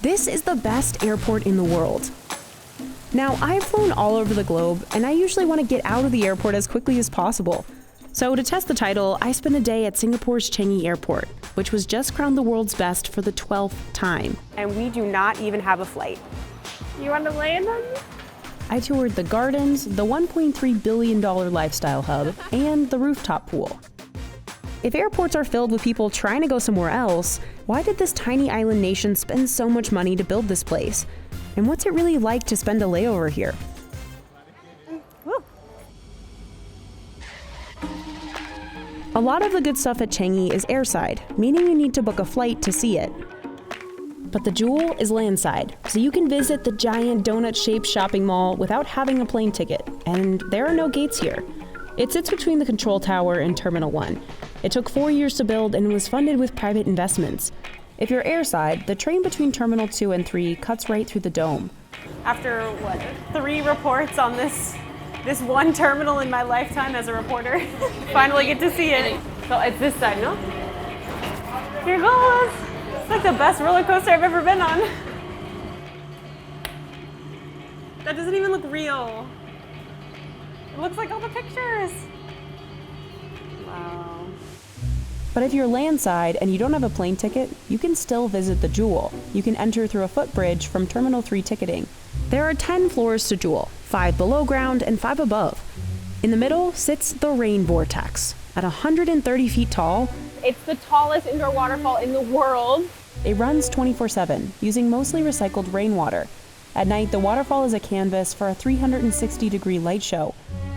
This is the best airport in the world. Now, I've flown all over the globe, and I usually want to get out of the airport as quickly as possible. So to test the title, I spent a day at Singapore's Changi Airport, which was just crowned the world's best for the 12th time. And we do not even have a flight. You want to land on me? I toured the gardens, the $1.3 billion lifestyle hub, and the rooftop pool. If airports are filled with people trying to go somewhere else, why did this tiny island nation spend so much money to build this place? And what's it really like to spend a layover here? Woo. A lot of the good stuff at Changi is airside, meaning you need to book a flight to see it. But the jewel is landside, so you can visit the giant donut-shaped shopping mall without having a plane ticket, and there are no gates here. It sits between the control tower and Terminal 1. It took 4 years to build and was funded with private investments. If you're airside, the train between Terminal 2 and 3 cuts right through the dome. After, 3 reports on this one terminal in my lifetime as a reporter, finally get to see it. So it's this side, no? Here goes. It's like the best roller coaster I've ever been on. That doesn't even look real. It looks like all the pictures. Wow. But if you're landside and you don't have a plane ticket, you can still visit the Jewel. You can enter through a footbridge from Terminal 3 ticketing. There are 10 floors to Jewel, 5 below ground and 5 above. In the middle sits the Rain Vortex. At 130 feet tall, it's the tallest indoor waterfall in the world. It runs 24/7, using mostly recycled rainwater. At night, the waterfall is a canvas for a 360-degree light show.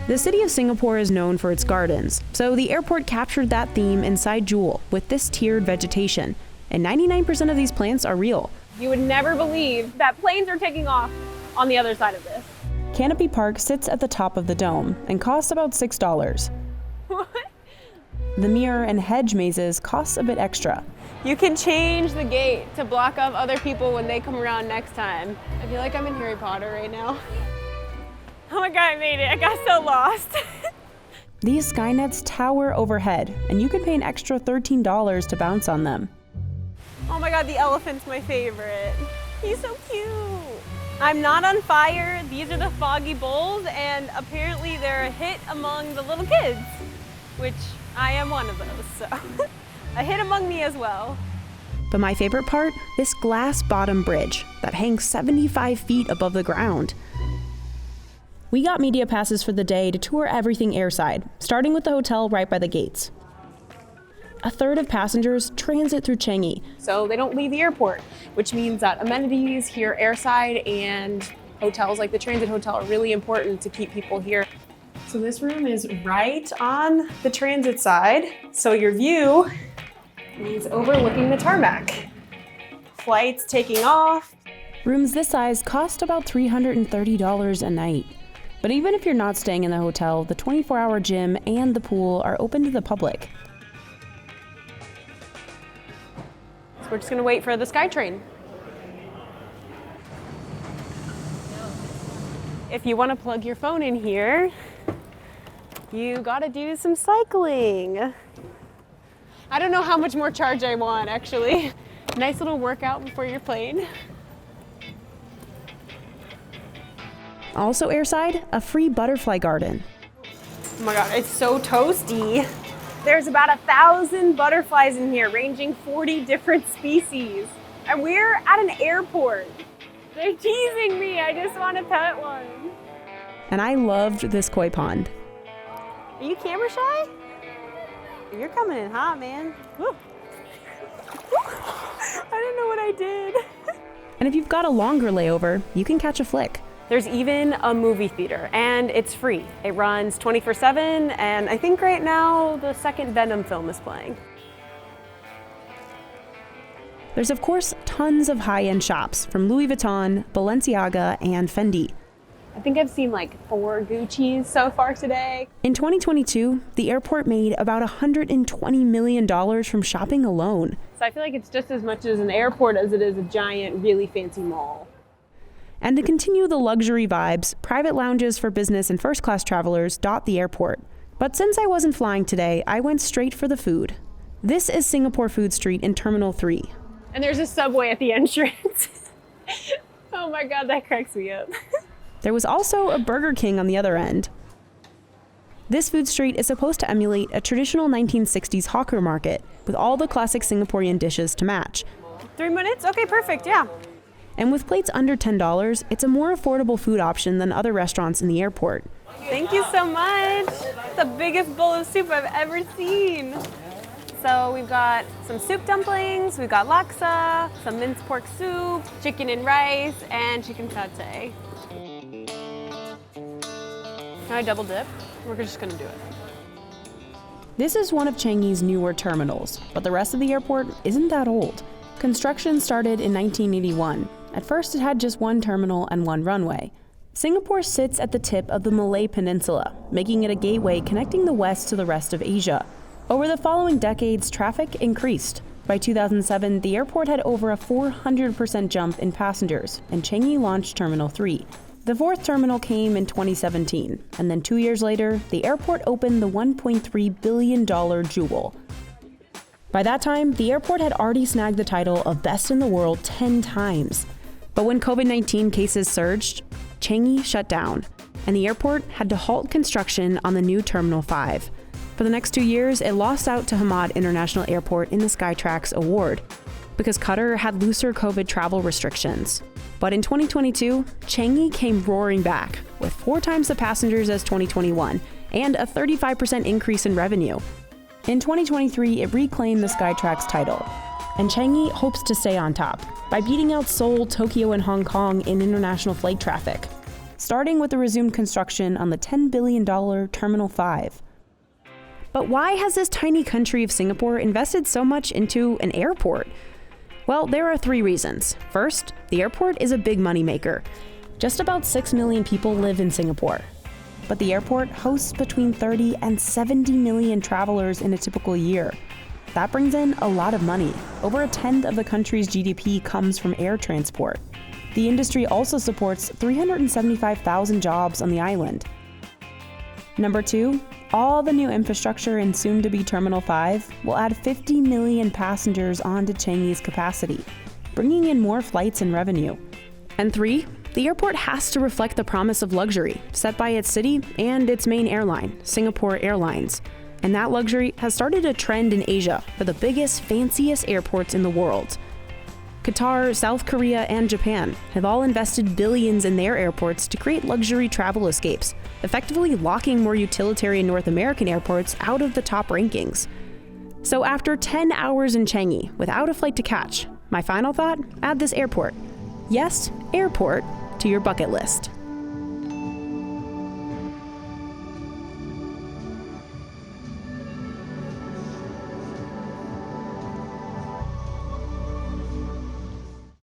The city of Singapore is known for its gardens, so the airport captured that theme inside Jewel with this tiered vegetation, and 99% of these plants are real. You would never believe that planes are taking off on the other side of this. Canopy Park sits at the top of the dome and costs about $6. What? The mirror and hedge mazes cost a bit extra. You can change the gate to block off other people when they come around next time. I feel like I'm in Harry Potter right now. Oh my God, I made it. I got so lost. These skynets tower overhead, and you can pay an extra $13 to bounce on them. Oh my God, the elephant's my favorite. He's so cute. I'm not on fire. These are the foggy bowls, and apparently they're a hit among the little kids, which I am one of those, so a hit among me as well. But my favorite part, this glass bottom bridge that hangs 75 feet above the ground. We got media passes for the day to tour everything airside, starting with the hotel right by the gates. A third of passengers transit through Changi. So they don't leave the airport, which means that amenities here airside and hotels like the Transit Hotel are really important to keep people here. So this room is right on the transit side, so your view is overlooking the tarmac. Flights taking off. Rooms this size cost about $330 a night. But even if you're not staying in the hotel, the 24-hour gym and the pool are open to the public. So we're just gonna wait for the SkyTrain. If you wanna plug your phone in here, you gotta do some cycling. I don't know how much more charge I want, actually. Nice little workout before your plane. Also airside, a free butterfly garden. Oh my God, it's so toasty. There's about 1,000 butterflies in here, ranging 40 different species. And we're at an airport. They're teasing me, I just want to pet one. And I loved this koi pond. Are you camera shy? You're coming in hot, man. Woo. I don't know what I did. And if you've got a longer layover, you can catch a flick. There's even a movie theater, and it's free. It runs 24/7, and I think right now the second Venom film is playing. There's of course tons of high-end shops from Louis Vuitton, Balenciaga, and Fendi. I think I've seen like 4 Gucci's so far today. In 2022, the airport made about $120 million from shopping alone. So I feel like it's just as much as an airport as it is a giant, really fancy mall. And to continue the luxury vibes, private lounges for business and first-class travelers dot the airport. But since I wasn't flying today, I went straight for the food. This is Singapore Food Street in Terminal 3. And there's a Subway at the entrance. Oh my God, that cracks me up. There was also a Burger King on the other end. This food street is supposed to emulate a traditional 1960s hawker market with all the classic Singaporean dishes to match. 3 minutes? Okay, perfect, yeah. And with plates under $10, it's a more affordable food option than other restaurants in the airport. Thank you so much. The biggest bowl of soup I've ever seen. So we've got some soup dumplings, we've got laksa, some minced pork soup, chicken and rice, and chicken satay. Can I double dip? We're just gonna do it. This is one of Changi's newer terminals, but the rest of the airport isn't that old. Construction started in 1981. At first, it had just one terminal and one runway. Singapore sits at the tip of the Malay Peninsula, making it a gateway connecting the West to the rest of Asia. Over the following decades, traffic increased. By 2007, the airport had over a 400% jump in passengers, and Changi launched Terminal 3. The fourth terminal came in 2017, and then 2 years later, the airport opened the $1.3 billion Jewel. By that time, the airport had already snagged the title of Best in the World 10 times. But when COVID-19 cases surged, Changi shut down, and the airport had to halt construction on the new Terminal 5. For the next 2 years, it lost out to Hamad International Airport in the Skytrax award, because Qatar had looser COVID travel restrictions. But in 2022, Changi came roaring back, with 4 times the passengers as 2021, and a 35% increase in revenue. In 2023, it reclaimed the Skytrax title, and Changi hopes to stay on top by beating out Seoul, Tokyo, and Hong Kong in international flight traffic, starting with the resumed construction on the $10 billion Terminal 5. But why has this tiny country of Singapore invested so much into an airport? Well, there are 3 reasons. First, the airport is a big moneymaker. Just about 6 million people live in Singapore. But the airport hosts between 30 and 70 million travelers in a typical year. That brings in a lot of money. Over a tenth of the country's GDP comes from air transport. The industry also supports 375,000 jobs on the island. Number 2, all the new infrastructure in soon-to-be Terminal 5 will add 50 million passengers onto Changi's capacity, bringing in more flights and revenue. And 3, the airport has to reflect the promise of luxury set by its city and its main airline, Singapore Airlines. And that luxury has started a trend in Asia for the biggest, fanciest airports in the world. Qatar, South Korea, and Japan have all invested billions in their airports to create luxury travel escapes, effectively locking more utilitarian North American airports out of the top rankings. So after 10 hours in Changi without a flight to catch, my final thought, add this airport. Yes, airport to your bucket list.